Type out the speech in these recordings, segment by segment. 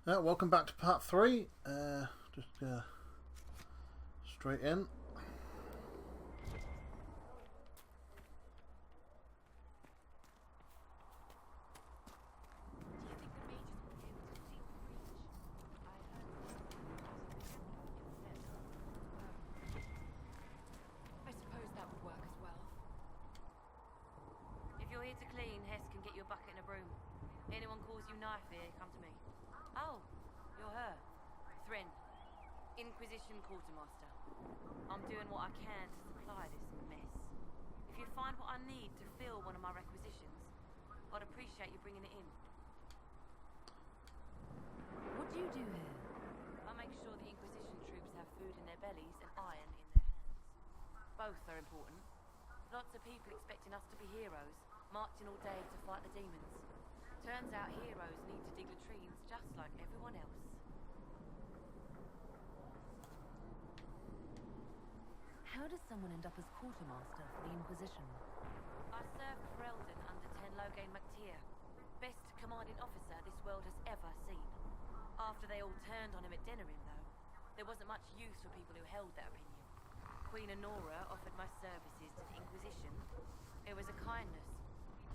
Welcome back to part 3. Just straight in. I suppose that would work as well. If you're here to clean, Hess can get you a bucket and a broom. Anyone calls you knife here, come to me. Oh, you're her. Thren. Inquisition quartermaster. I'm doing what I can to supply this mess. If you find what I need to fill one of my requisitions, I'd appreciate you bringing it in. What do you do here? I make sure the Inquisition troops have food in their bellies and iron in their hands. Both are important. Lots of people expecting us to be heroes, marching all day to fight the demons. Turns out heroes need to dig latrines just like everyone else. How does someone end up as quartermaster for the Inquisition? I served Ferelden under Ten Loghain MacTier, best commanding officer this world has ever seen. After they all turned on him at Denerim, though, there wasn't much use for people who held that opinion. Queen Honora offered my services to the Inquisition. It was a kindness.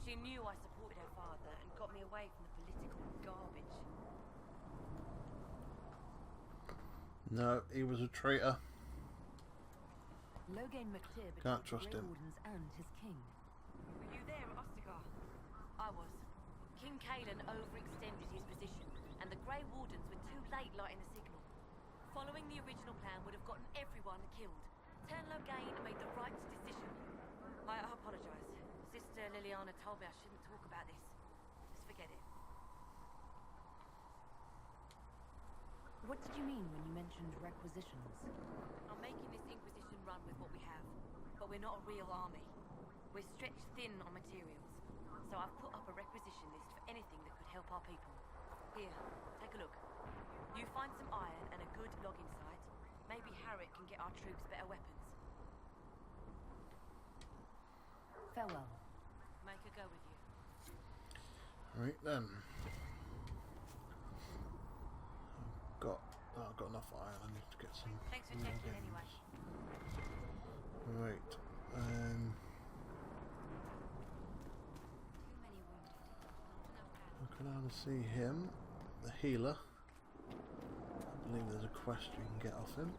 She knew I supported her father and got me away from the political garbage. No, he was a traitor. Loghain MacTier Can't betrayed trust the Grey him. Wardens and his king. Were you there at Ostagar? I was. King Kaelan overextended his position, and the Grey Wardens were too late lighting the signal. Following the original plan would have gotten everyone killed. Ten Loghain made the right decision. I apologize. Sister Liliana told me I shouldn't talk about this. Just forget it. What did you mean when you mentioned requisitions? I'm making this Inquisition run with what we have, but we're not a real army. We're stretched thin on materials, so I've put up a requisition list for anything that could help our people. Here, take a look. You find some iron and a good logging site, maybe Harriet can get our troops better weapons. Farewell. Make her go with you. Right then. I've got enough iron. I need to get some. Thanks for checking anyway. Right. Too many wounded. I can either see him, the healer. I believe there's a quest you can get off him.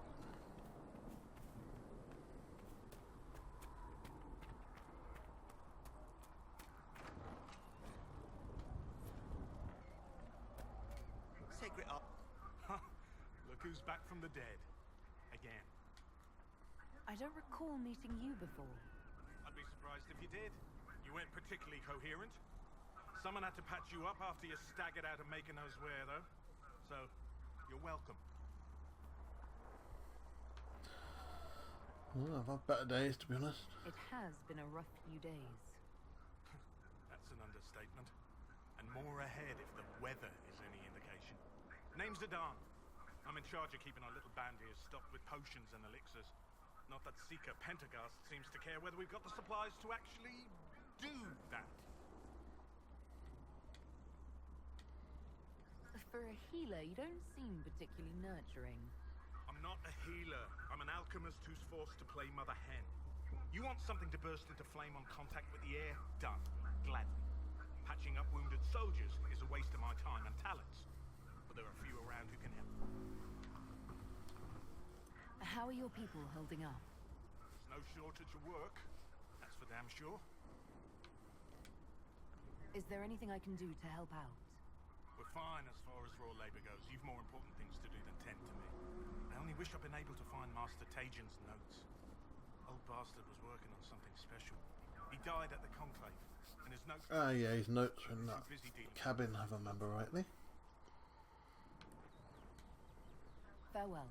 Secret up. Look who's back from the dead. Again. I don't recall meeting you before. I'd be surprised if you did. You weren't particularly coherent. Someone had to patch you up after you staggered out of making those wear, though. So, you're welcome. Well, I've had better days, to be honest. It has been a rough few days. That's an understatement. And more ahead if the weather is any indication. Name's Adan. I'm in charge of keeping our little band here stocked with potions and elixirs. Not that Seeker Pentagast seems to care whether we've got the supplies to actually do that. For a healer, you don't seem particularly nurturing. I'm not a healer. I'm an alchemist who's forced to play Mother Hen. You want something to burst into flame on contact with the air? Done. Gladly. Patching up wounded soldiers is a waste of my time and talents. But there are few around who can help. How are your people holding up? There's no shortage of work. That's for damn sure. Is there anything I can do to help out? We're fine as far as raw labor goes. You've more important things to do than tend to me. I only wish I'd been able to find Master Tajan's notes. Old bastard was working on something special. He died at the Conclave, and his notes... Ah, yeah, his notes are in that busy dealing cabin, if I remember rightly. Farewell.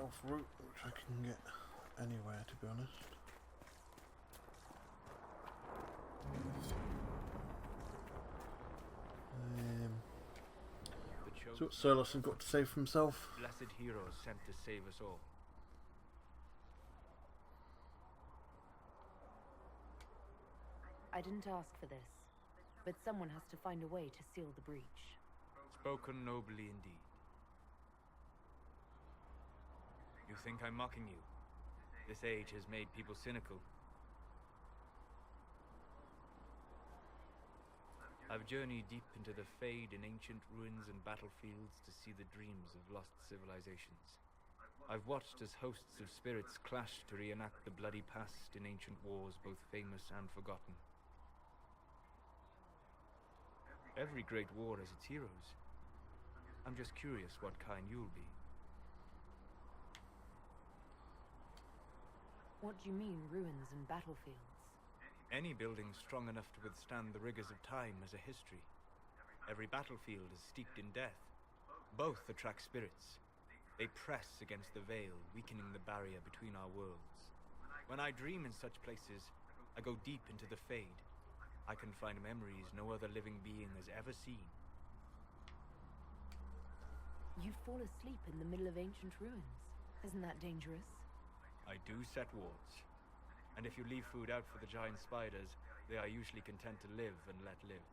stealth route, which I can get anywhere, to be honest. So what's Solus got to say for himself? Blessed heroes sent to save us all. I didn't ask for this, but someone has to find a way to seal the breach. Spoken nobly indeed. You think I'm mocking you? This age has made people cynical. I've journeyed deep into the Fade in ancient ruins and battlefields to see the dreams of lost civilizations. I've watched as hosts of spirits clash to reenact the bloody past in ancient wars, both famous and forgotten. Every great war has its heroes. I'm just curious what kind you'll be. What do you mean, ruins and battlefields? Any building strong enough to withstand the rigors of time has a history. Every battlefield is steeped in death. Both attract spirits. They press against the veil, weakening the barrier between our worlds. When I dream in such places, I go deep into the Fade. I can find memories no other living being has ever seen. You fall asleep in the middle of ancient ruins. Isn't that dangerous? I do set wards. And if you leave food out for the giant spiders, they are usually content to live and let live.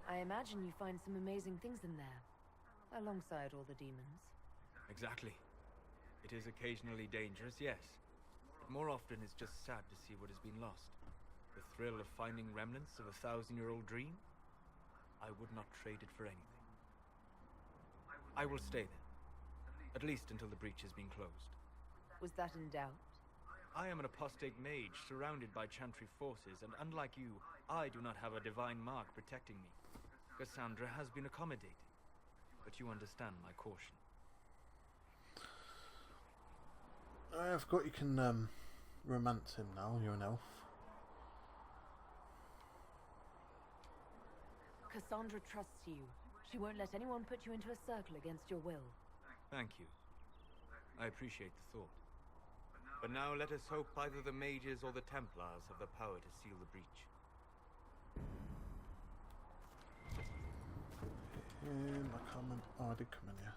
I imagine you find some amazing things in there, alongside all the demons. Exactly. It is occasionally dangerous, yes. But more often it's just sad to see what has been lost. The thrill of finding remnants of a 1,000-year-old dream? I would not trade it for anything. I will stay there. At least until the breach has been closed. Was that in doubt? I am an apostate mage surrounded by Chantry forces, and unlike you, I do not have a divine mark protecting me. Cassandra has been accommodating, but you understand my caution. I forgot you can romance him now, you're an elf. Cassandra trusts you. She won't let anyone put you into a circle against your will. Thank you. I appreciate the thought. But now let us hope either the mages or the Templars have the power to seal the breach. I come in. Oh, I did come in here.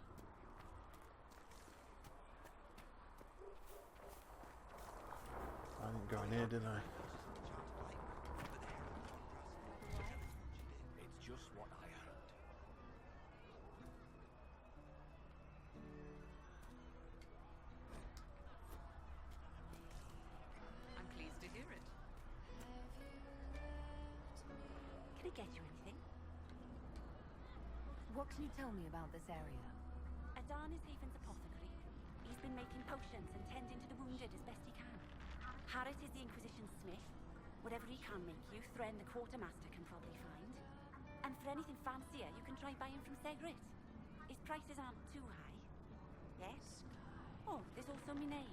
I didn't go in here, did I? It's just what I heard. I'm pleased to hear it. Can I get you anything? What can you tell me about this area? Adan is Haven's apothecary. He's been making potions and tending to the wounded as best he can. Harrit is the Inquisition smith. Whatever he can make you, Thren the quartermaster can probably find. And for anything fancier, you can try buying from Segrit. His prices aren't too high. Yes? Oh, there's also Minave.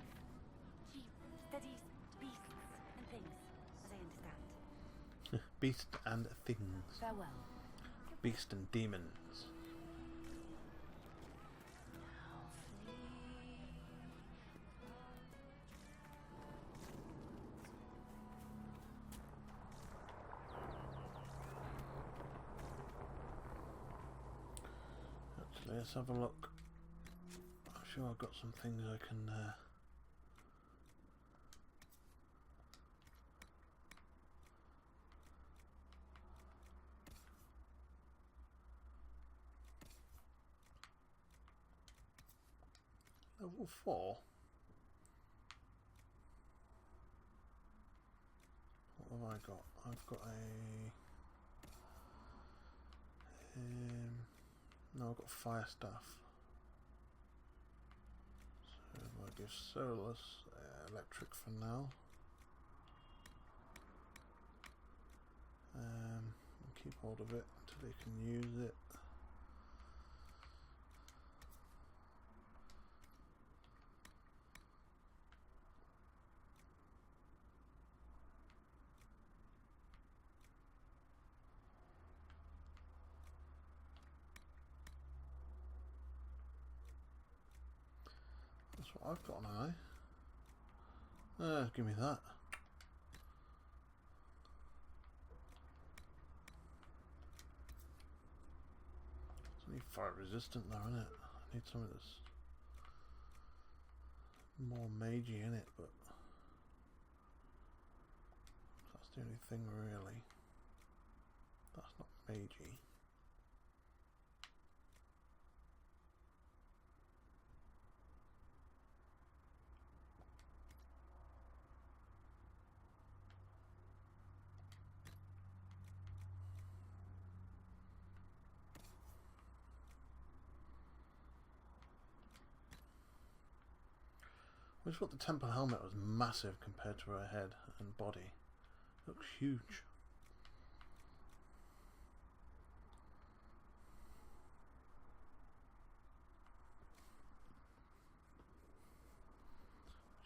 She studies beasts and things, as I understand. Beast and things. Farewell. Beast and demons. Actually, let's have a look. I'm sure I've got some things I can level 4. What have I got? I've got a no, I've got fire stuff. So I'll give Solus electric for now. Keep hold of it until he can use it. That's what I've got an eye. Give me that. It's only fire resistant though, isn't it? I need something that's more magey in it, but that's the only thing really. That's not magey. I just thought the temple helmet was massive compared to her head and body. It looks huge.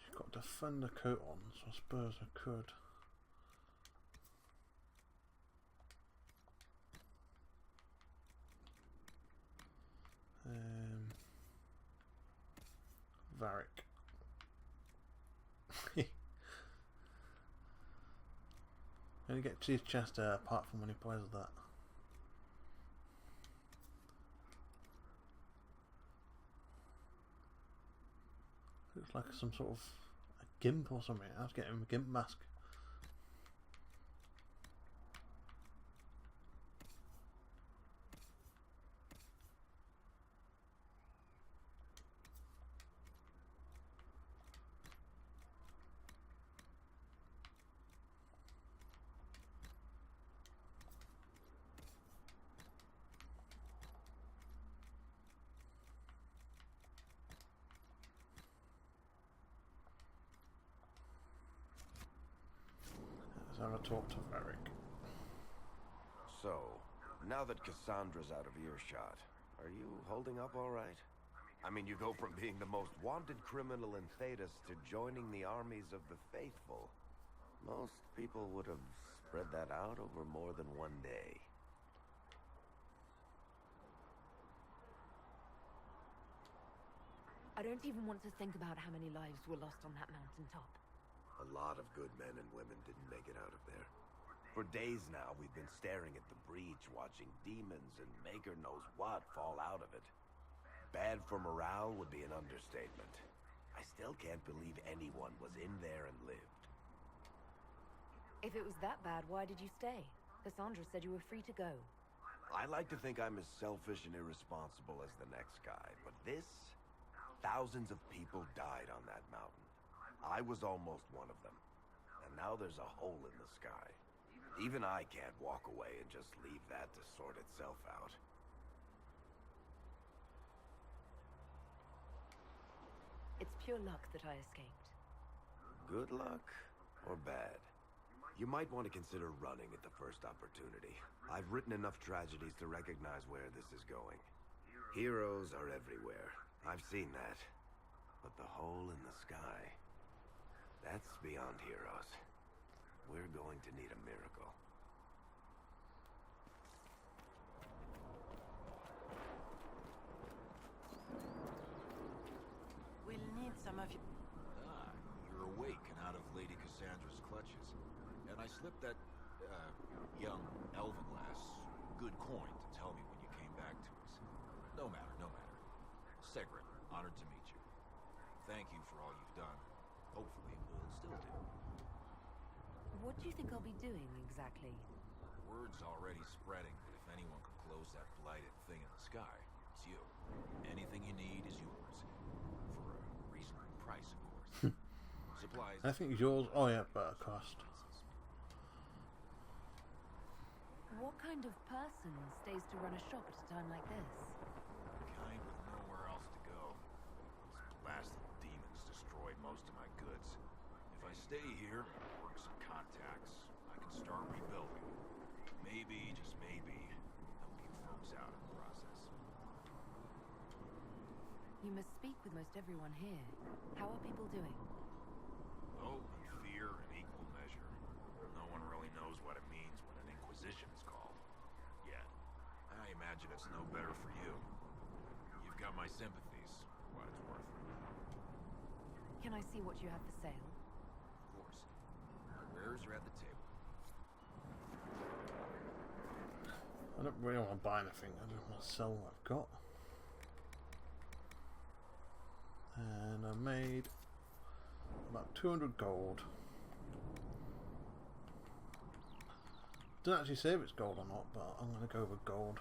She's got a defender coat on, so I suppose I could. Varric. Only get to his chest apart from when he plays with that. Looks like some sort of a gimp or something. I was getting him a gimp mask. Have a talk to Varric. So, now that Cassandra's out of earshot, are you holding up all right? I mean, you go from being the most wanted criminal in Thedas to joining the armies of the faithful. Most people would have spread that out over more than one day. I don't even want to think about how many lives were lost on that mountaintop. A lot of good men and women didn't make it out of there. For days now, we've been staring at the breach, watching demons and maker knows what fall out of it. Bad for morale would be an understatement. I still can't believe anyone was in there and lived. If it was that bad, why did you stay? Cassandra said you were free to go. I like to think I'm as selfish and irresponsible as the next guy, but this... Thousands of people died on that mountain. I was almost one of them. And now there's a hole in the sky. Even I can't walk away and just leave that to sort itself out. It's pure luck that I escaped. Good luck or bad? You might want to consider running at the first opportunity. I've written enough tragedies to recognize where this is going. Heroes are everywhere. I've seen that. But the hole in the sky... that's beyond heroes. We're going to need a miracle. We'll need some of you. Ah, you're awake and out of Lady Cassandra's clutches. And I slipped that, young elven lass good coin to tell me when you came back to us. No matter, no matter. Segrin, honored to meet you. Thank you for all you've done. Hopefully we'll still do. What do you think I'll be doing, exactly? Word's already spreading that if anyone could close that blighted thing in the sky, it's you. Anything you need is yours. For a reasonable price, of course. Supplies... I think yours... oh yeah, but at cost. What kind of person stays to run a shop at a time like this? Kind with nowhere else to go. Those blasted demons destroyed most of my goods. If I stay here, work some contacts, I can start rebuilding. Maybe, just maybe, help you folks out in the process. You must speak with most everyone here. How are people doing? Oh, in fear and equal measure. No one really knows what it means when an Inquisition is called. Yet. I imagine it's no better for you. You've got my sympathies, for what it's worth. Can I see what you have for sale? Of course. Wares are at the table. I don't really want to buy anything, I just want to sell what I've got. And I made about 200 gold. Doesn't actually say if it's gold or not, but I'm going to go with gold.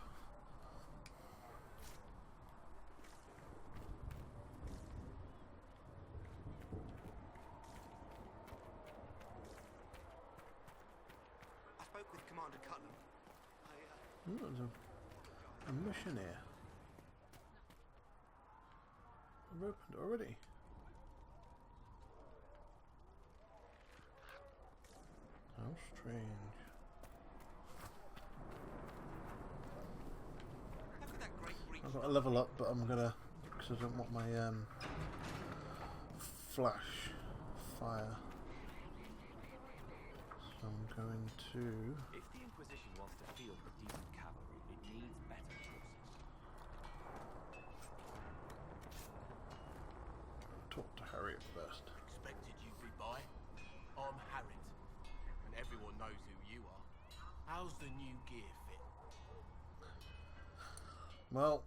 I spoke with Commander Cullen. There's a mission here. I've opened it already. How strange. Look at that great breach. I've got to level up, but I'm gonna, because I don't want my flash fire. So I'm going to If the Inquisition wants to field with decent cavalry, it needs better horses. talk to Harriet first. Expected you'd be by. I'm Harriet, and everyone knows who you are. How's the new gear fit? Well,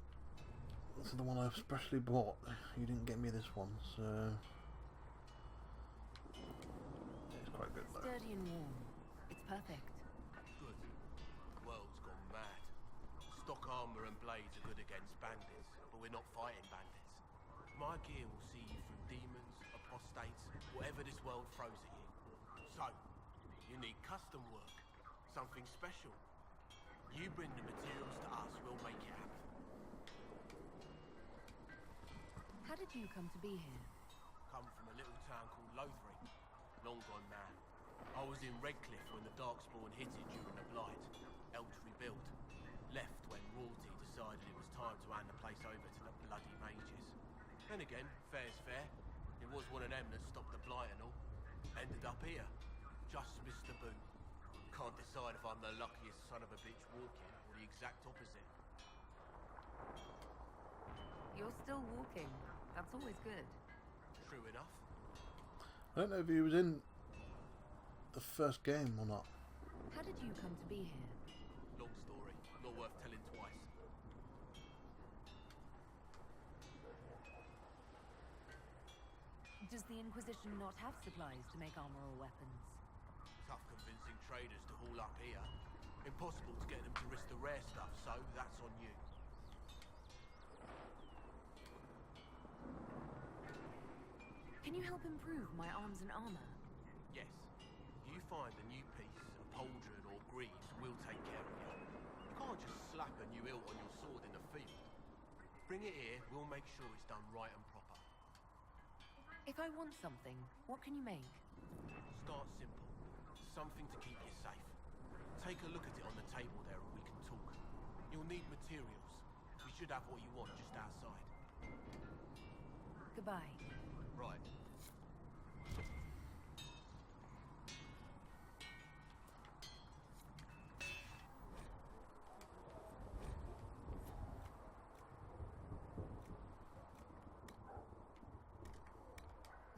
this is the one I've specially bought. You didn't get me this one, so it's quite good though. Sturdy and warm. It's perfect. Good. The world's gone mad. Stock armor and blades are good against bandits, but we're not fighting bandits. My gear will see you through demons, apostates, whatever this world throws at you. So, you need custom work, something special. You bring the materials to us, we'll make it happen. How did you come to be here? Come from a little town called Lothering. Long gone now. I was in Redcliffe when the Darkspawn hit it during the Blight. Helped rebuild. Left when royalty decided it was time to hand the place over to the bloody mages. Then again, fair's fair. It was one of them that stopped the Blight and all. Ended up here. Just missed the boot. Can't decide if I'm the luckiest son of a bitch walking or the exact opposite. You're still walking. That's always good. True enough. I don't know if he was in the first game or not. How did you come to be here? Long story. Not worth telling twice. Does the Inquisition not have supplies to make armor or weapons? Tough convincing traders to haul up here. Impossible to get them to risk the rare stuff, so that's on you. Can you help improve my arms and armor? Yes. You find a new piece, a pauldron or greaves, we'll take care of you. You can't just slap a new hilt on your sword in the field. Bring it here, we'll make sure it's done right and proper. If I want something, what can you make? Start simple. Something to keep you safe. Take a look at it on the table there and we can talk. You'll need materials. We should have what you want just outside. Goodbye. Right.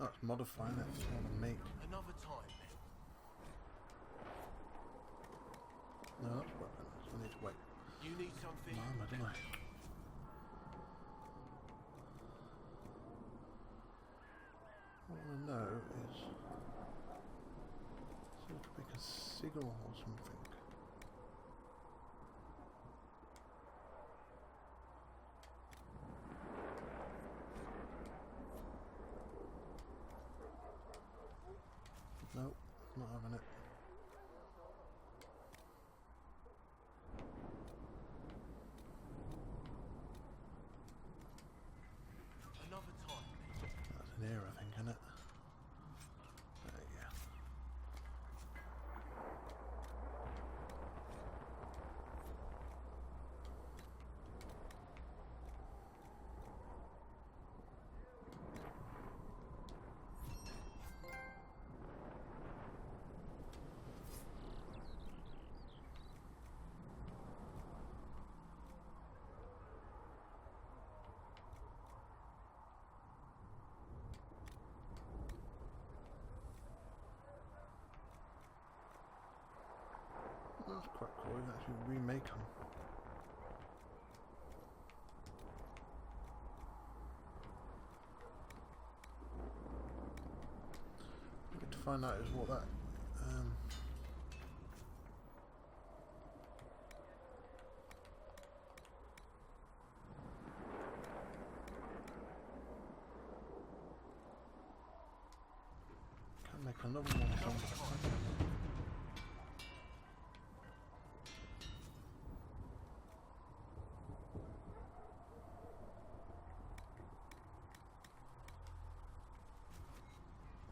Oh, it's modifying it. It's want to make. Another time then. No, that's weapons. I need to wait. You need something? Armor, don't I? What I want to know is, see if we make a sigil or something. Nope, not having it. Another time. That's in here, I think, isn't it? There you go. That's quite cool. You can actually remake them. What I need to find out is what that can make another one somewhere.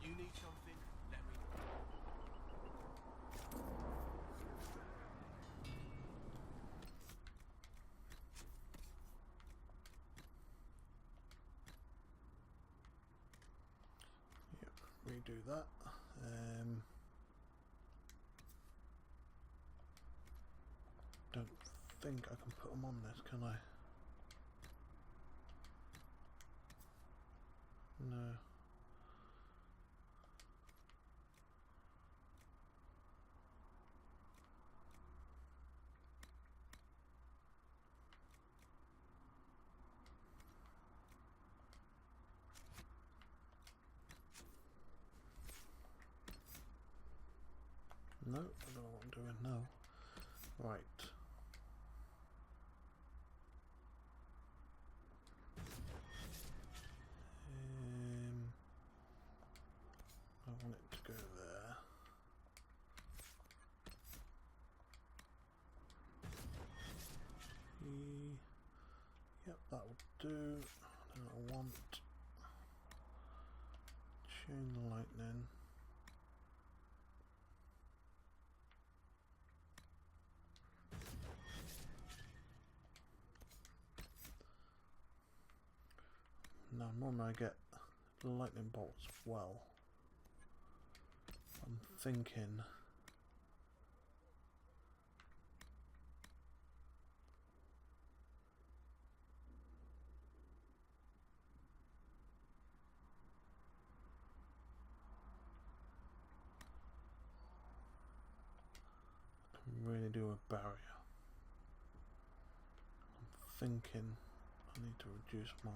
You need something? Let me know. Yep, redo that. Don't think I can put them on this, can I? No. No, I don't know what I'm doing now. Right. I want it to go there. Yep, that will do. Then I want chain lightning. Now normally I get lightning bolts as well. I'm thinking I can really do a barrier. I'm thinking I need to reduce my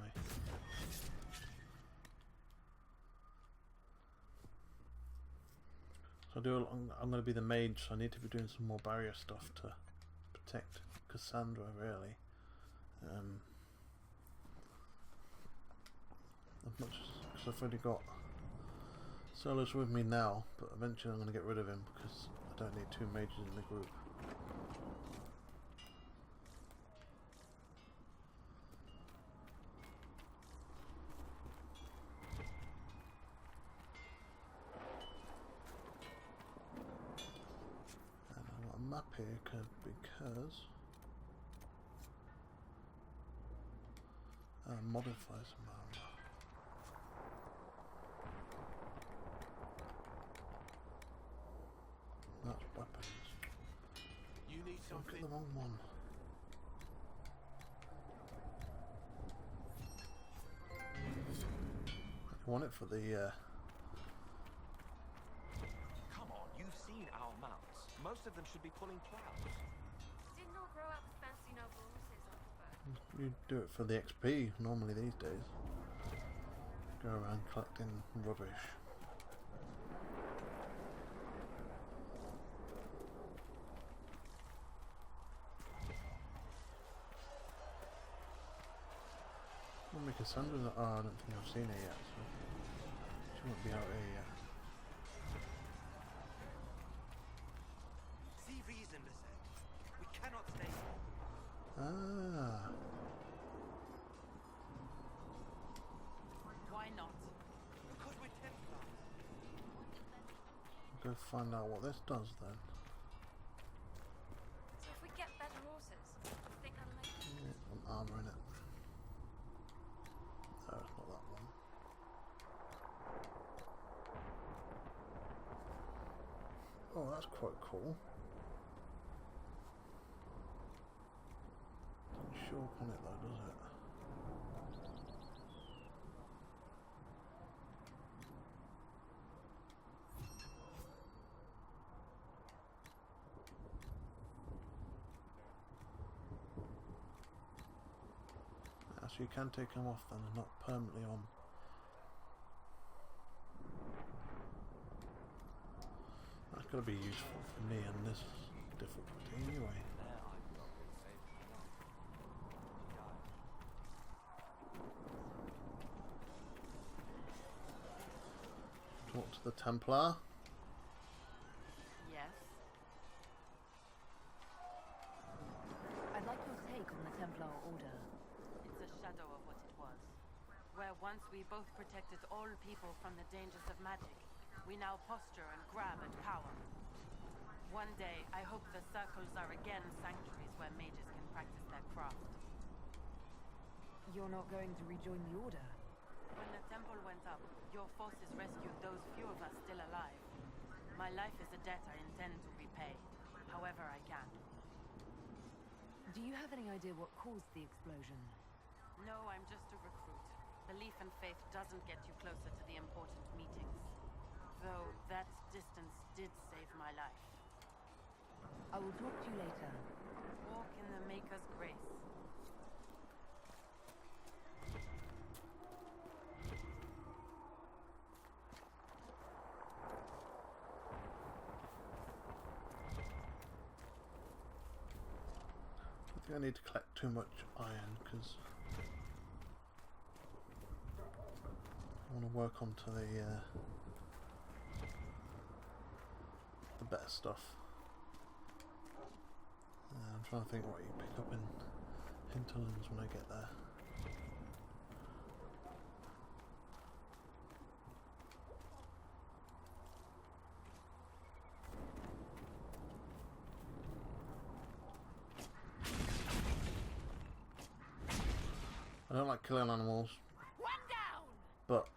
I'm going to be the mage, so I need to be doing some more barrier stuff to protect Cassandra, really. As much as because I've already got Solos with me now, but eventually I'm going to get rid of him because I don't need two mages in the group. Map here because modify some armor. That's weapons. You need Look something? at the wrong one. I want it for the Come on, you've seen our mounts. Most of them should be pulling plows. Didn't all grow up with fancy noble horses, Uncle Bert. you do it for the XP normally these days. Go around collecting rubbish. Well, Cassandra, oh, I don't think I've seen her yet, so she won't be out here yet. See reason, Lisette. We cannot stay here. Ah, Why not? Because we're Templars. go find out what this does then. So if we get better horses, do you think that'll make it? Yeah, some armour in it. No, it's not that one. Oh, that's quite cool. Doesn't show up on it though, does it? so you can take them off then and not permanently on. That's going to be useful for me in this difficulty anyway. Talk to the Templar. Yes? I'd like your take on the Templar Order. It's a shadow of what it was. Where once we both protected all people from the dangers of magic, we now posture and grab at power. One day, I hope the circles are again sanctuaries where mages can practice their craft. You're not going to rejoin the Order? When the temple went up, your forces rescued those few of us still alive. My life is a debt I intend to repay, however I can. Do you have any idea what caused the explosion? No, I'm just a recruit. Belief and faith doesn't get you closer to the important meetings. Though that distance did save my life. I will talk to you later. Walk in the Maker's grace. I think I need to collect too much iron because I want to work onto the better stuff. I'm trying to think what you pick up in hinterlands when I get there. I don't like killing animals, but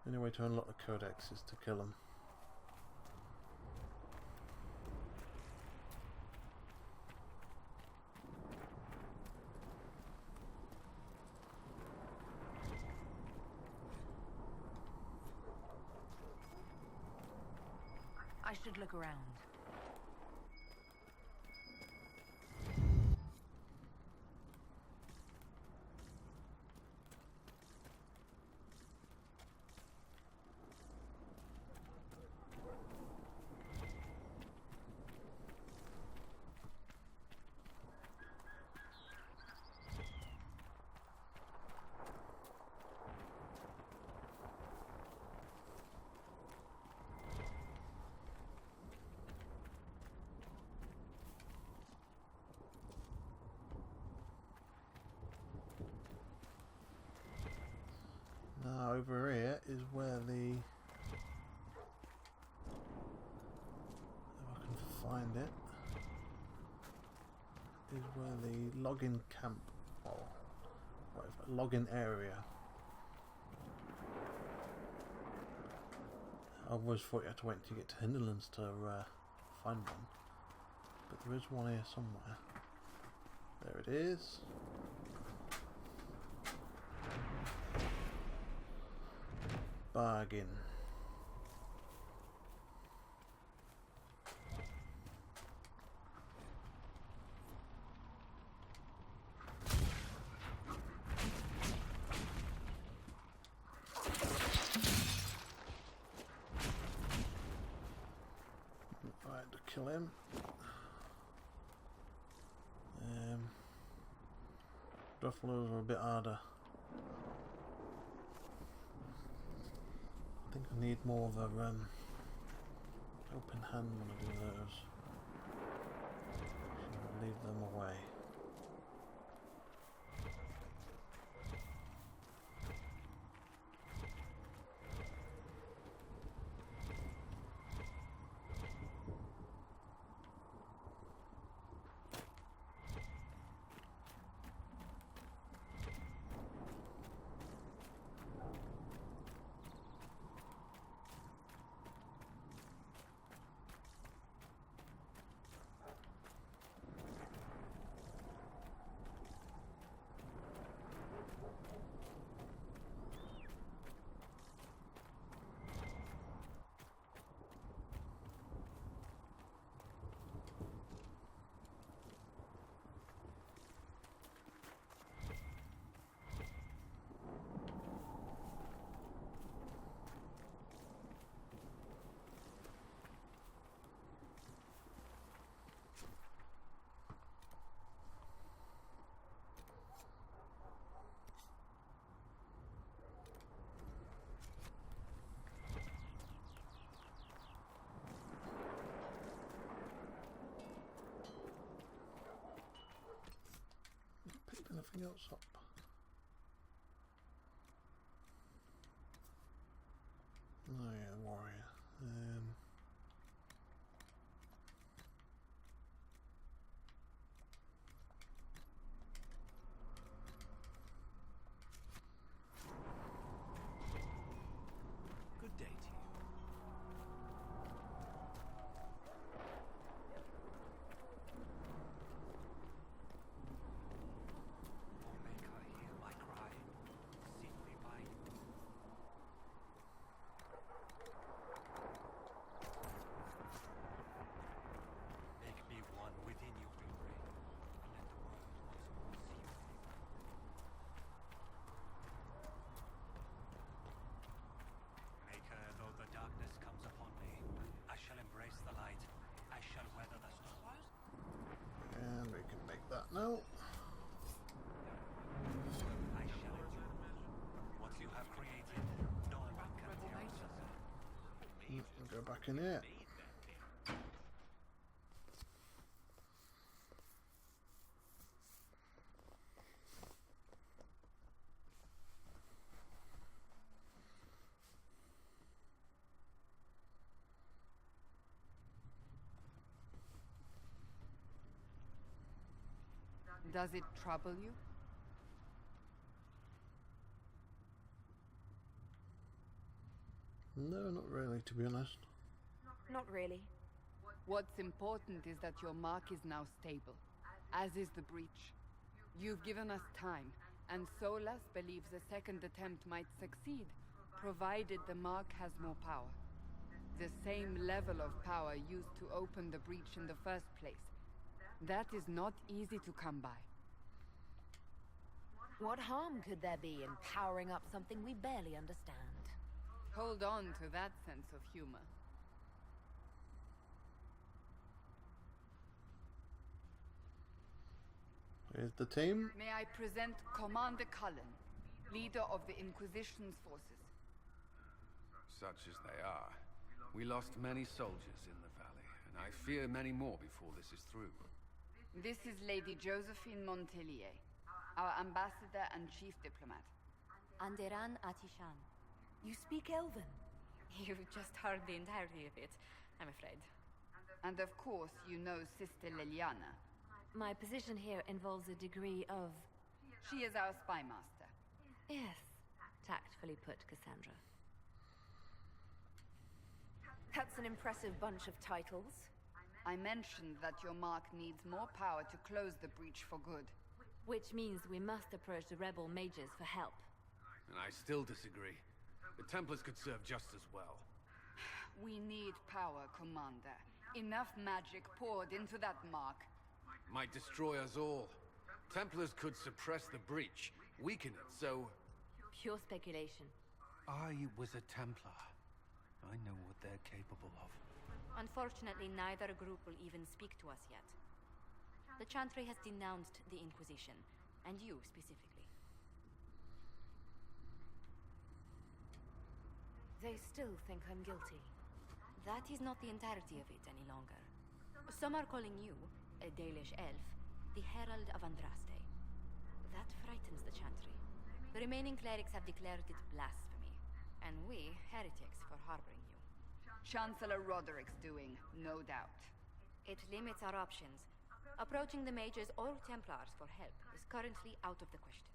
the only way to unlock the codex is to kill them. I should look around. Now over here is where the, if I can find it, is where the login camp, or whatever, login area. I always thought you had to wait till you get to Hinterlands to find one, but there is one here somewhere. There it is. Bargain. Right, to kill him. Rufflers are a bit harder. I think I need more of a open hand when I do those. So I'll leave them away. nothing else up. Oh yeah, warrior. Good day to you. O Maker, hear my cry. See me by. Make me one within you, we pray, and let the world once more see your favor. Maker, though the darkness comes upon me, I shall embrace the light. I shall weather the storm. And we can make that now. I shall endure. What you have created, no one can tear asunder. Go back in here. Does it trouble you? No, not really, to be honest. Not really. What's important is that your mark is now stable, as is the breach. You've given us time, and Solas believes a second attempt might succeed, provided the mark has more power. The same level of power used to open the breach in the first place. That is not easy to come by. What harm could there be in powering up something we barely understand? Hold on to that sense of humor. Here's the team. May I present Commander Cullen, leader of the Inquisition's forces. Such as they are. We lost many soldiers in the valley, and I fear many more before this is through. This is Lady Josephine Montelier, our ambassador and chief diplomat. Anderan Atishan. You speak Elven? You've just heard the entirety of it, I'm afraid. And of course, you know Sister Liliana. My position here involves a degree of... She is our spy master. Yes, tactfully put, Cassandra. That's an impressive bunch of titles. I mentioned that your mark needs more power to close the breach for good. Which means we must approach the rebel mages for help. And I still disagree. The Templars could serve just as well. We need power, Commander. Enough magic poured into that mark. Might destroy us all. Templars could suppress the breach, weaken it, so... Pure speculation. I was a Templar. I know what they're capable of. Unfortunately, neither group will even speak to us yet. The Chantry has denounced the Inquisition, and you specifically. They still think I'm guilty. That is not the entirety of it any longer. Some are calling you, a Dalish elf, the Herald of Andraste. That frightens the Chantry. The remaining clerics have declared it blasphemy, and we, heretics, for harboring you. Chancellor Roderick's doing, no doubt. It limits our options. Approaching the mages or Templars for help is currently out of the question.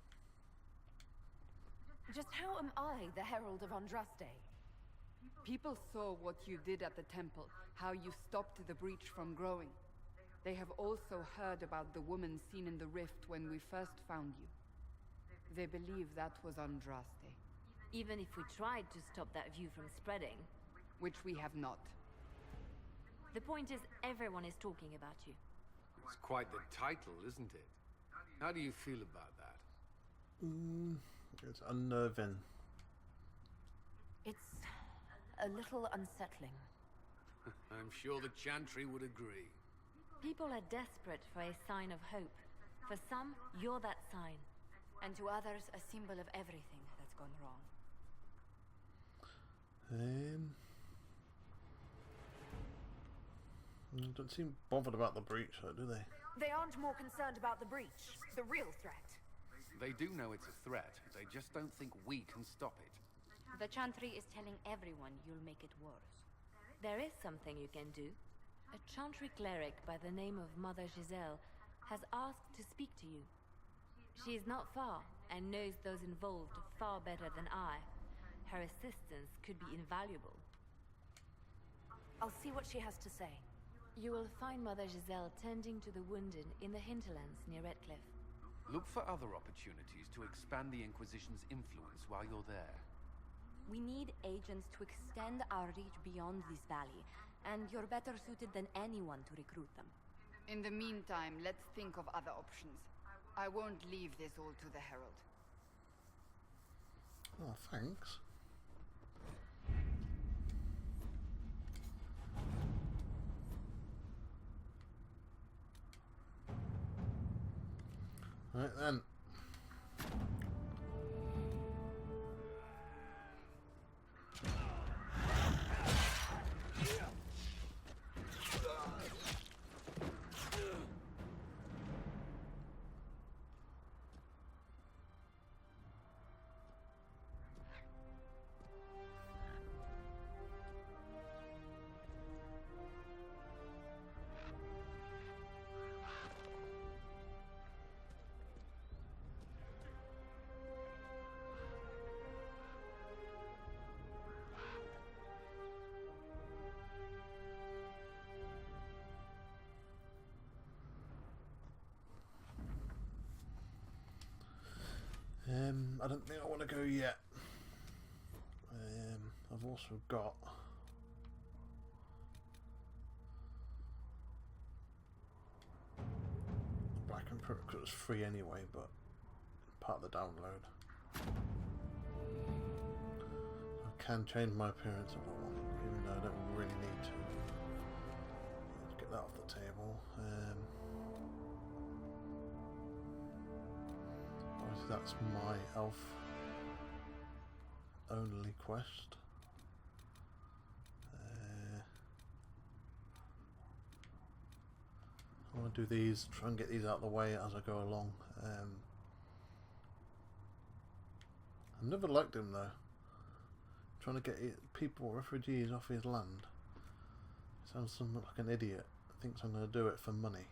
Just how am I the Herald of Andraste? People saw what you did at the temple, how you stopped the breach from growing. They have also heard about the woman seen in the rift when we first found you. They believe that was Andraste. Even if we tried to stop that view from spreading... Which we have not. The point is, everyone is talking about you. It's quite the title, isn't it? How do you feel about that? It's unnerving. It's a little unsettling. I'm sure the Chantry would agree. People are desperate for a sign of hope. For some, you're that sign. And to others, a symbol of everything that's gone wrong. Don't seem bothered about the breach, though, do they? They aren't more concerned about the breach, the real threat. They do know it's a threat. They just don't think we can stop it. The Chantry is telling everyone you'll make it worse. There is something you can do. A Chantry cleric by the name of Mother Giselle has asked to speak to you. She is not far and knows those involved far better than I. Her assistance could be invaluable. I'll see what she has to say. You will find Mother Giselle tending to the wounded in the hinterlands near Redcliffe. Look for other opportunities to expand the Inquisition's influence while you're there. We need agents to extend our reach beyond this valley, and you're better suited than anyone to recruit them. In the meantime, let's think of other options. I won't leave this all to the Herald. Oh, thanks. Right then. I don't think I want to go yet. I've also got Black and Pro because it was free anyway, but part of the download. I can change my appearance if I want, even though I don't really need to. Let's get that off the table. That's my elf only quest. I want to do these, try and get these out of the way as I go along. I've never liked him though. Trying to get people, refugees off his land. Sounds something like an idiot. Thinks I'm going to do it for money.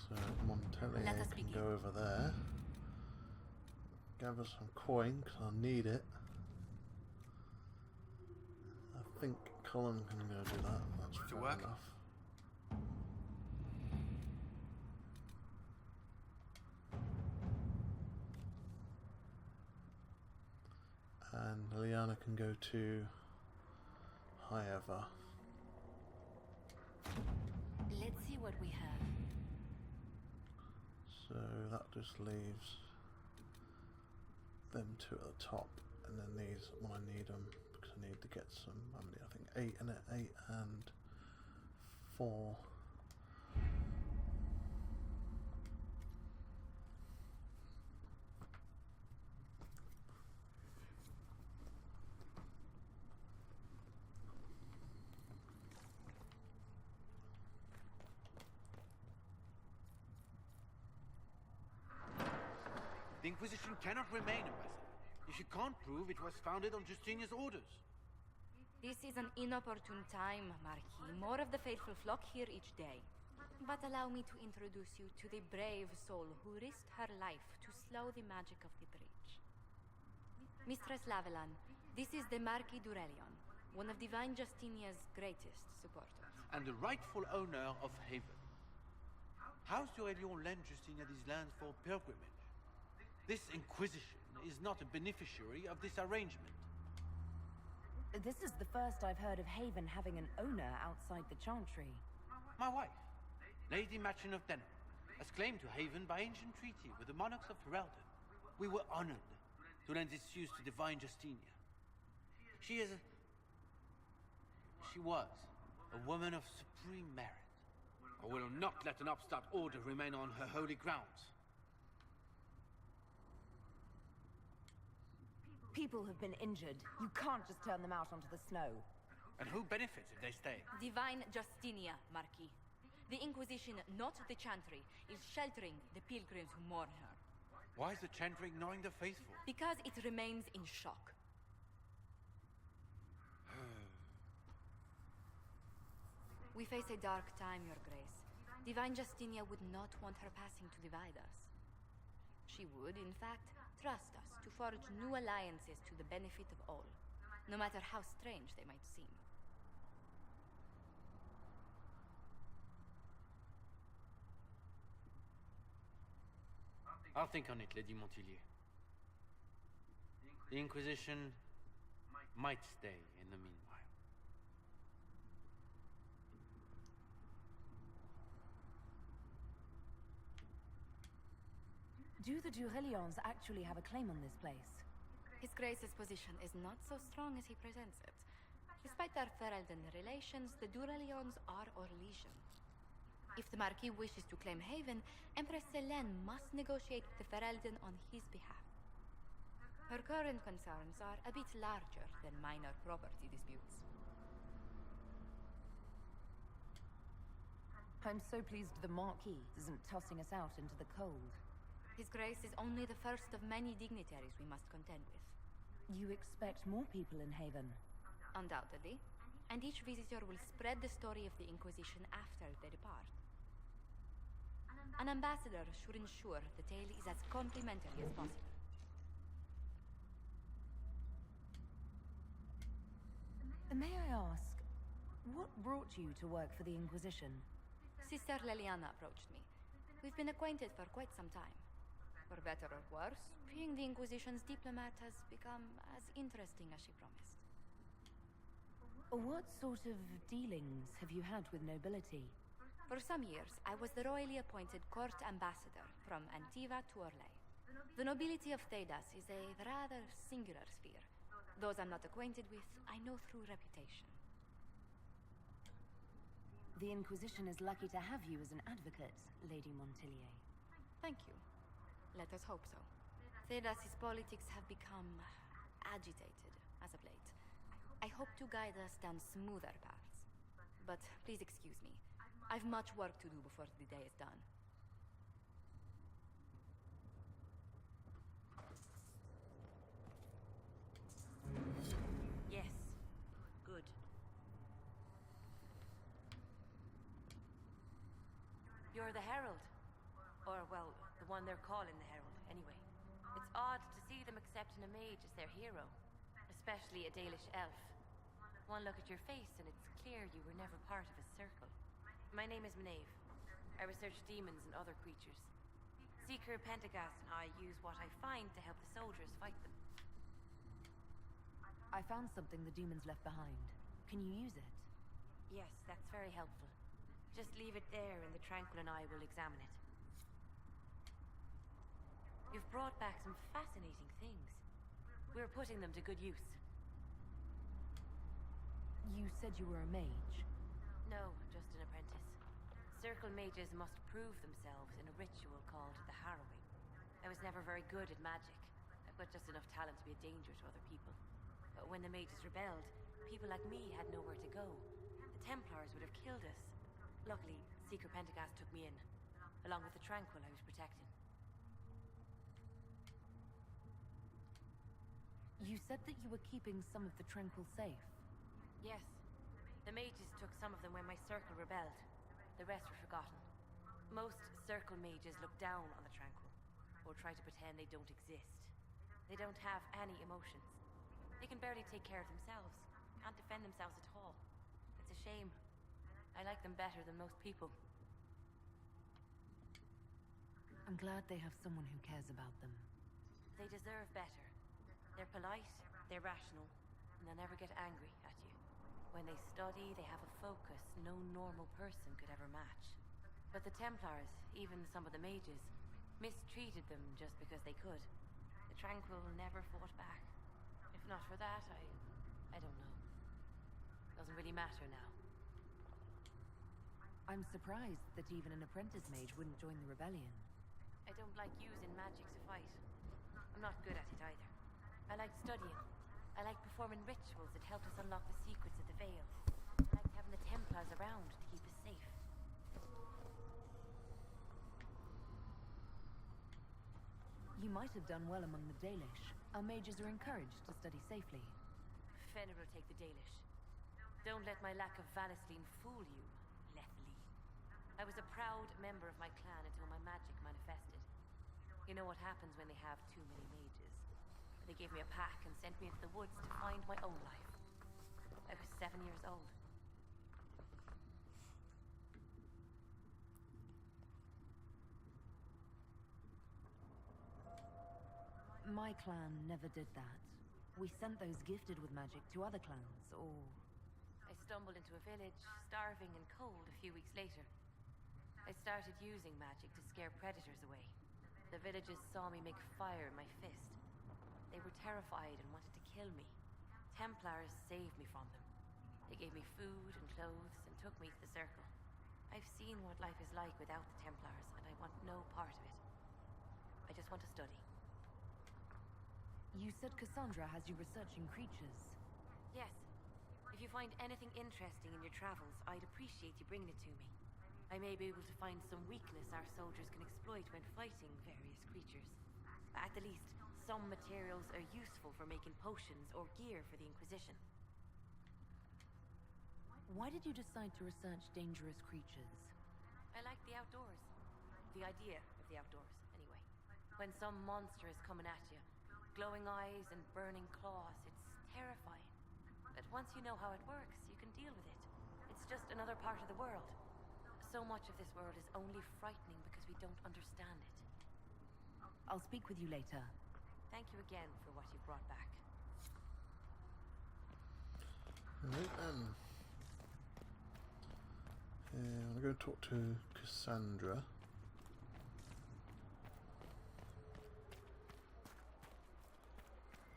So Montelier can go over there, gather some coin because I'll need it. I think Colin can go do that. That's fair enough. And Liliana can go to Highever. Let's see what we have. So that just leaves them two at the top, and then these when I need them because I need to get some. I think 8 and 8 and 4. The Inquisition cannot remain, Ambassador, if you can't prove it was founded on Justinian's orders. This is an inopportune time, Marquis. More of the faithful flock here each day. But allow me to introduce you to the brave soul who risked her life to slow the magic of the breach. Mistress Lavelan, this is the Marquis d'Aurelion, one of Divine Justinia's greatest supporters. And the rightful owner of Haven. How's d'Aurelion lend Justinia these lands for pilgrimage? This Inquisition is not a beneficiary of this arrangement. This is the first I've heard of Haven having an owner outside the Chantry. My wife, Lady Machin of Denham, has claimed to Haven by ancient treaty with the monarchs of Ferelden. We were honored to lend its use to Divine Justinia. She was a woman of supreme merit. I will not let an upstart order remain on her holy grounds. People have been injured. You can't just turn them out onto the snow. And who benefits if they stay? Divine Justinia, Marquis. The Inquisition, not the Chantry, is sheltering the pilgrims who mourn her. Why is the Chantry ignoring the faithful? Because it remains in shock. We face a dark time, Your Grace. Divine Justinia would not want her passing to divide us. She would, in fact, trust us to forge new alliances to the benefit of all, no matter how strange they might seem. I'll think on it, Lady Montilyet. The Inquisition might stay in the meanwhile. Do the Durelions actually have a claim on this place? His Grace's position is not so strong as he presents it. Despite their Ferelden relations, the Durelions are our legion. If the Marquis wishes to claim Haven, Empress Selene must negotiate with the Ferelden on his behalf. Her current concerns are a bit larger than minor property disputes. I'm so pleased the Marquis isn't tossing us out into the cold. His Grace is only the first of many dignitaries we must contend with. You expect more people in Haven? Undoubtedly. And each visitor will spread the story of the Inquisition after they depart. An ambassador should ensure the tale is as complimentary as possible. May I ask, what brought you to work for the Inquisition? Sister Leliana approached me. We've been acquainted for quite some time. For better or worse, being the Inquisition's diplomat has become as interesting as she promised. What sort of dealings have you had with nobility? For some years, I was the royally appointed court ambassador from Antiva to Orlais. The nobility of Thedas is a rather singular sphere. Those I'm not acquainted with, I know through reputation. The Inquisition is lucky to have you as an advocate, Lady Montilyet. Thank you. Let us hope so. Thedas's politics have become agitated as of late. I hope to guide us down smoother paths. But please excuse me. I've much work to do before the day is done. Yes. Good. You're the Herald. Or, well, the one they're calling the Herald, anyway. It's odd to see them accepting a mage as their hero. Especially a Dalish elf. One look at your face and it's clear you were never part of a circle. My name is Maeve. I research demons and other creatures. Seeker Pentagast and I use what I find to help the soldiers fight them. I found something the demons left behind. Can you use it? Yes, that's very helpful. Just leave it there and the Tranquil and I will examine it. You've brought back some fascinating things. We're putting them to good use. You said you were a mage. No, just an apprentice. Circle mages must prove themselves in a ritual called the Harrowing. I was never very good at magic. I've got just enough talent to be a danger to other people. But when the mages rebelled, people like me had nowhere to go. The Templars would have killed us. Luckily, Seeker Pentagast took me in, along with the Tranquil I was protecting. You said that you were keeping some of the Tranquil safe. Yes. The mages took some of them when my circle rebelled. The rest were forgotten. Most circle mages look down on the Tranquil, or try to pretend they don't exist. They don't have any emotions. They can barely take care of themselves, can't defend themselves at all. It's a shame. I like them better than most people. I'm glad they have someone who cares about them. They deserve better. They're polite, they're rational, and they'll never get angry at you. When they study, they have a focus no normal person could ever match. But the Templars, even some of the mages, mistreated them just because they could. The Tranquil never fought back. If not for that, I don't know. Doesn't really matter now. I'm surprised that even an apprentice mage wouldn't join the rebellion. I don't like using magic to fight. I'm not good at it either. I like studying. I like performing rituals that help us unlock the secrets of the Veil. I like having the Templars around to keep us safe. You might have done well among the Dalish. Our mages are encouraged to study safely. Fenrir will take the Dalish. Don't let my lack of Valisline fool you, Lethley. I was a proud member of my clan until my magic manifested. You know what happens when they have too many mages. They gave me a pack and sent me into the woods to find my own life. I was 7 years old. My clan never did that. We sent those gifted with magic to other clans, or... I stumbled into a village, starving and cold a few weeks later. I started using magic to scare predators away. The villagers saw me make fire in my fist. They were terrified and wanted to kill me. Templars saved me from them. They gave me food and clothes and took me to the Circle. I've seen what life is like without the Templars, and I want no part of it. I just want to study. You said Cassandra has you researching creatures. Yes. If you find anything interesting in your travels, I'd appreciate you bringing it to me. I may be able to find some weakness our soldiers can exploit when fighting various creatures. At the least, some materials are useful for making potions or gear for the Inquisition. Why did you decide to research dangerous creatures? I like the outdoors. The idea of the outdoors, anyway. When some monster is coming at you, glowing eyes and burning claws, it's terrifying. But once you know how it works, you can deal with it. It's just another part of the world. So much of this world is only frightening because we don't understand it. I'll speak with you later. Thank you again for what you've brought back. Right then. I'm going to talk to Cassandra.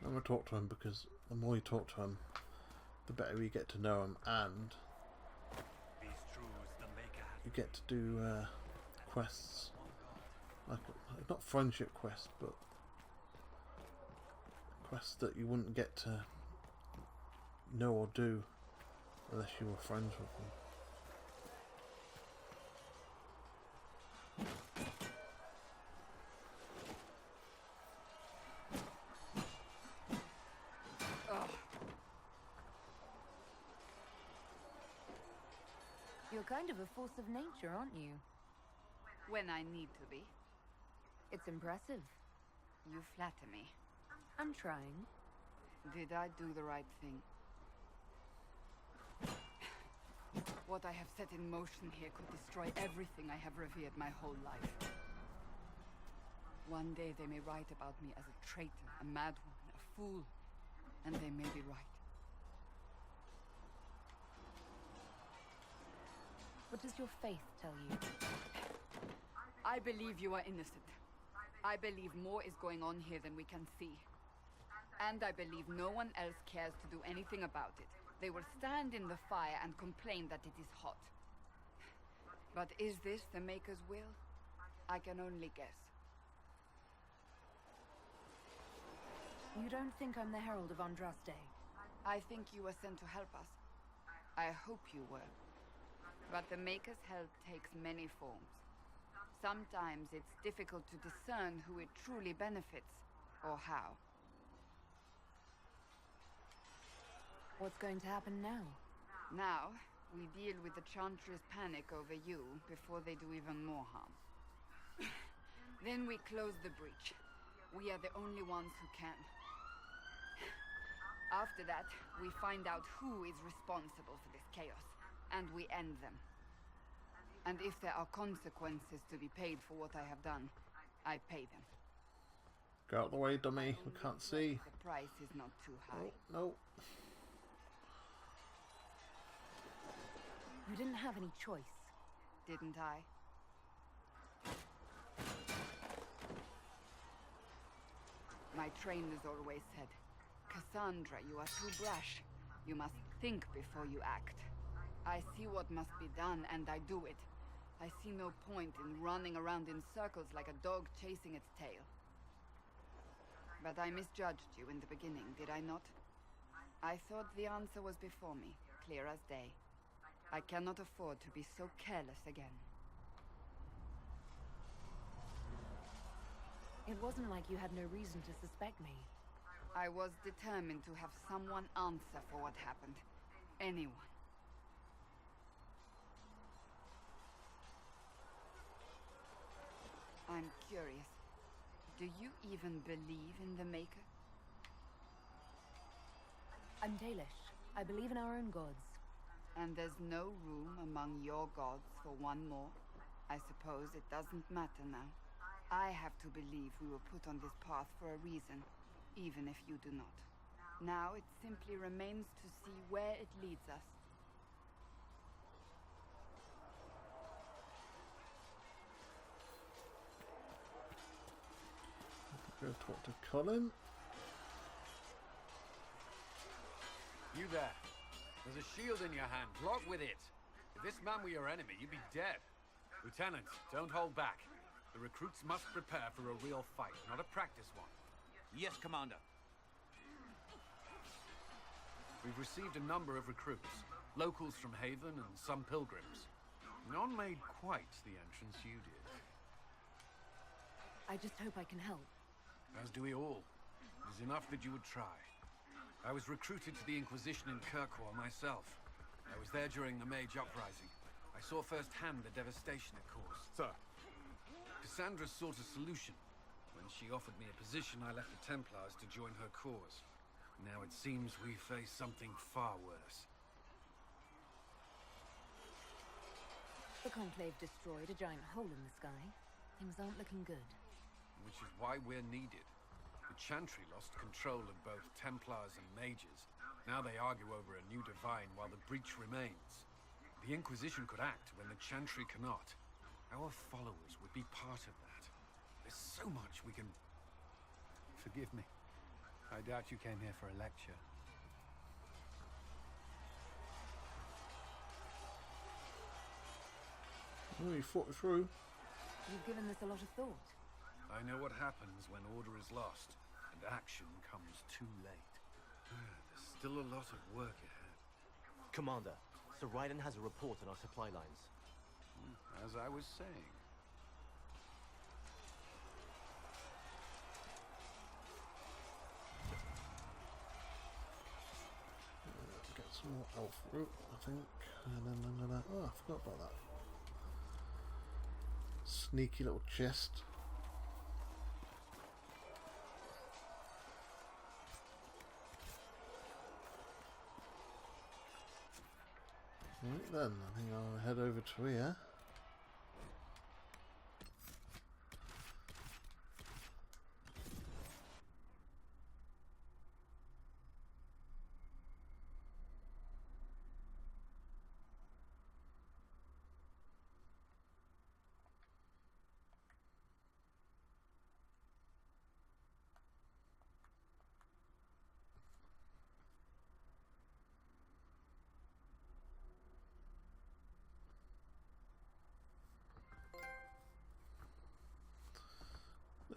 I'm going to talk to him because the more you talk to him, the better you get to know him, and you get to do quests, like not friendship quests, but quests that you wouldn't get to know or do unless you were friends with them. You're kind of a force of nature, aren't you? When I need to be. It's impressive. You flatter me. I'm trying. Did I do the right thing? What I have set in motion here could destroy everything I have revered my whole life. One day they may write about me as a traitor, a madwoman, a fool, and they may be right. What does your faith tell you? I believe you are innocent. I believe more is going on here than we can see. And I believe no one else cares to do anything about it. They will stand in the fire and complain that it is hot. But is this the Maker's will? I can only guess. You don't think I'm the Herald of Andraste? I think you were sent to help us. I hope you were. But the Maker's help takes many forms. Sometimes it's difficult to discern who it truly benefits, or how. What's going to happen now? Now, we deal with the Chantry's panic over you before they do even more harm. Then we close the breach. We are the only ones who can. After that, we find out who is responsible for this chaos, and we end them. And if there are consequences to be paid for what I have done, I pay them. Go out the way, dummy. We can't see. The price is not too high. No. You didn't have any choice. Didn't I? My trainers always said, Cassandra, you are too brash. You must think before you act. I see what must be done, and I do it. I see no point in running around in circles like a dog chasing its tail. But I misjudged you in the beginning, did I not? I thought the answer was before me, clear as day. I cannot afford to be so careless again. It wasn't like you had no reason to suspect me. I was determined to have someone answer for what happened. Anyone. I'm curious. Do you even believe in the Maker? I'm Dalish. I believe in our own gods. And there's no room among your gods for one more? I suppose it doesn't matter now. I have to believe we were put on this path for a reason, even if you do not. Now it simply remains to see where it leads us. Go talk to Colin. You there. There's a shield in your hand. Block with it. If this man were your enemy, you'd be dead. Lieutenant, don't hold back. The recruits must prepare for a real fight, not a practice one. Yes, Commander. We've received a number of recruits. Locals from Haven and some pilgrims. None made quite the entrance you did. I just hope I can help. As do we all. It is enough that you would try. I was recruited to the Inquisition in Kirkwall myself. I was there during the Mage Uprising. I saw firsthand the devastation it caused. Sir. Cassandra sought a solution. When she offered me a position, I left the Templars to join her cause. Now it seems we face something far worse. The Conclave destroyed a giant hole in the sky. Things aren't looking good. Which is why we're needed. The Chantry lost control of both Templars and Mages. Now they argue over a new divine while the breach remains. The Inquisition could act when the Chantry cannot. Our followers would be part of that. There's so much we can... Forgive me. I doubt you came here for a lecture. Oh, you fought through. You've given this a lot of thought. I know what happens when order is lost, and action comes too late. There's still a lot of work ahead. Commander, Sir Raiden has a report on our supply lines. As I was saying. Get some more elf root, I think. And then I'm gonna... Oh, I forgot about that. Sneaky little chest. Right then, I think I'll head over to here.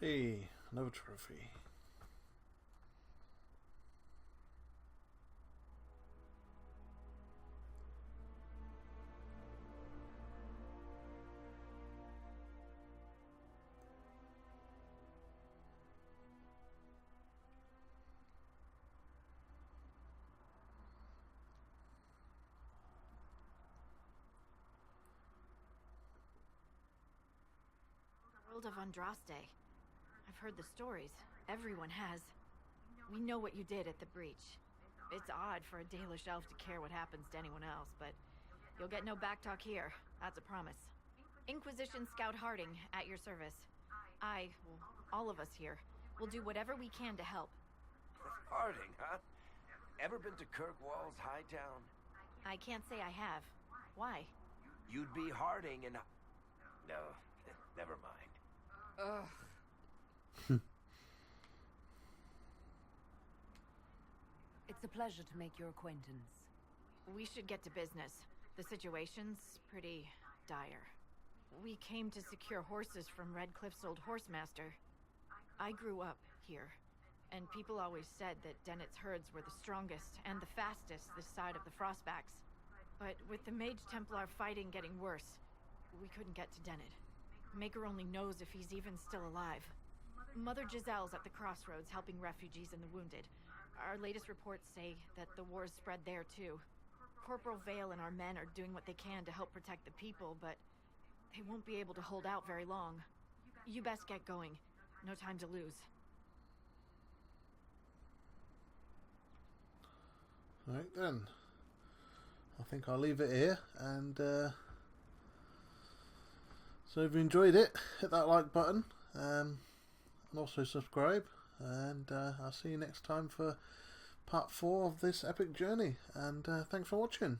Hey, another trophy. World of Andraste. I've heard the stories. Everyone has. We know what you did at the breach. It's odd for a Dalish elf to care what happens to anyone else, but you'll get no backtalk here. That's a promise. Inquisition Scout Harding, at your service. Well, all of us here, will do whatever we can to help. Harding, huh? Ever been to Kirkwall's Hightown? I can't say I have. Why? You'd be Harding and... No, never mind. Ugh. It's a pleasure to make your acquaintance. We should get to business. The situation's pretty dire. We came to secure horses from Redcliffe's old horsemaster. I grew up here, and people always said that Dennett's herds were the strongest and the fastest this side of the Frostbacks. But with the Mage Templar fighting getting worse, we couldn't get to Dennet. Maker only knows if he's even still alive. Mother Giselle's at the crossroads helping refugees and the wounded. Our latest reports say that the war's spread there too. Corporal Vale and our men are doing what they can to help protect the people, but they won't be able to hold out very long. You best get going. No time to lose. Right then. I think I'll leave it here, and so if you enjoyed it, hit that like button, and also subscribe, and I'll see you next time for part 4 of this epic journey, and thanks for watching.